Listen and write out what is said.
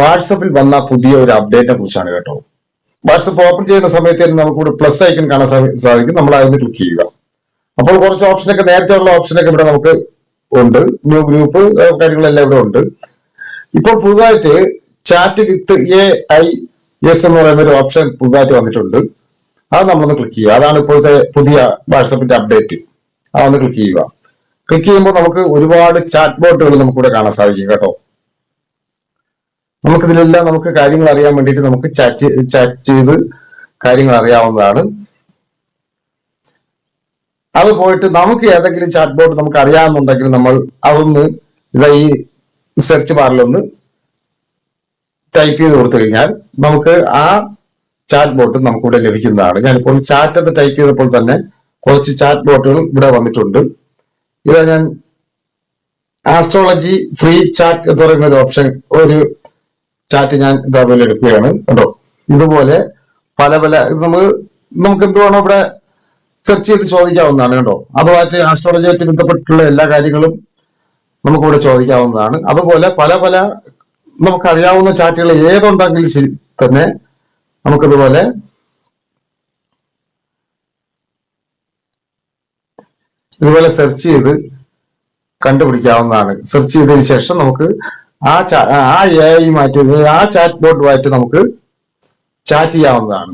വാട്സപ്പിൽ വന്ന പുതിയ ഒരു അപ്ഡേറ്റിനെ കുറിച്ചാണ് കേട്ടോ. വാട്സപ്പ് ഓപ്പൺ ചെയ്യുന്ന സമയത്ത് തന്നെ നമുക്ക് ഇവിടെ പ്ലസ് ഐക്കൺ കാണാൻ സാധിക്കും. നമ്മൾ അതൊന്ന് ക്ലിക്ക് ചെയ്യുക. അപ്പോൾ കുറച്ച് ഓപ്ഷനൊക്കെ നേരത്തെ ഉള്ള ഓപ്ഷനൊക്കെ ഇവിടെ നമുക്ക് ഉണ്ട്. ന്യൂ ഗ്രൂപ്പ് കാര്യങ്ങളെല്ലാം ഇവിടെ ഉണ്ട്. ഇപ്പോൾ പുതുതായിട്ട് ചാറ്റ് വിത്ത് AIS എന്ന് പറയുന്ന ഒരു ഓപ്ഷൻ പുതുതായിട്ട് വന്നിട്ടുണ്ട്. അത് നമ്മളൊന്ന് ക്ലിക്ക് ചെയ്യുക. അതാണ് ഇപ്പോഴത്തെ പുതിയ വാട്സപ്പിന്റെ അപ്ഡേറ്റ്. അതൊന്ന് ക്ലിക്ക് ചെയ്യുക. ക്ലിക്ക് ചെയ്യുമ്പോൾ നമുക്ക് ഒരുപാട് ചാറ്റ് ബോട്ടുകൾ നമുക്കിവിടെ കാണാൻ സാധിക്കും കേട്ടോ. നമുക്കിതിലെല്ലാം നമുക്ക് കാര്യങ്ങൾ അറിയാൻ വേണ്ടിയിട്ട് നമുക്ക് ചാറ്റ് ചെയ്ത് കാര്യങ്ങൾ അറിയാവുന്നതാണ്. അത് പോയിട്ട് നമുക്ക് ഏതെങ്കിലും ചാറ്റ് ബോട്ട് നമുക്ക് അറിയാമെന്നുണ്ടെങ്കിൽ നമ്മൾ അതൊന്ന് ഈ സെർച്ച് ബാറിലൊന്ന് ടൈപ്പ് ചെയ്ത് കൊടുത്തു കഴിഞ്ഞാൽ നമുക്ക് ആ ചാറ്റ് ബോട്ട് നമുക്കിവിടെ ലഭിക്കുന്നതാണ്. ഞാനിപ്പോൾ ചാറ്റ് എന്ന് ടൈപ്പ് ചെയ്തപ്പോൾ തന്നെ കുറച്ച് ചാറ്റ് ബോട്ടുകൾ ഇവിടെ വന്നിട്ടുണ്ട്. ഇതാ ഞാൻ ആസ്ട്രോളജി ഫ്രീ ചാറ്റ് എന്ന് പറയുന്ന ഒരു ഓപ്ഷൻ, ഒരു ചാറ്റ് ഞാൻ ഇതേപോലെ എടുക്കുകയാണ് കേട്ടോ. ഇതുപോലെ പല നമുക്ക് എന്തുവാണോ ഇവിടെ സെർച്ച് ചെയ്ത് ചോദിക്കാവുന്നതാണ് കേട്ടോ. അതുമായിട്ട് ആസ്ട്രോളജിയായിട്ട് ബന്ധപ്പെട്ടിട്ടുള്ള എല്ലാ കാര്യങ്ങളും നമുക്കിവിടെ ചോദിക്കാവുന്നതാണ്. അതുപോലെ പല നമുക്കറിയാവുന്ന ചാറ്റുകൾ ഏതുണ്ടെങ്കിലും ശരി തന്നെ നമുക്കിതുപോലെ സെർച്ച് ചെയ്ത് കണ്ടുപിടിക്കാവുന്നതാണ്. സെർച്ച് ചെയ്തതിനു ശേഷം നമുക്ക് ആ AI മാറ്റി ആ ചാറ്റ് ബോട്ടുമായിട്ട് നമുക്ക് ചാറ്റ് ചെയ്യാവുന്നതാണ്.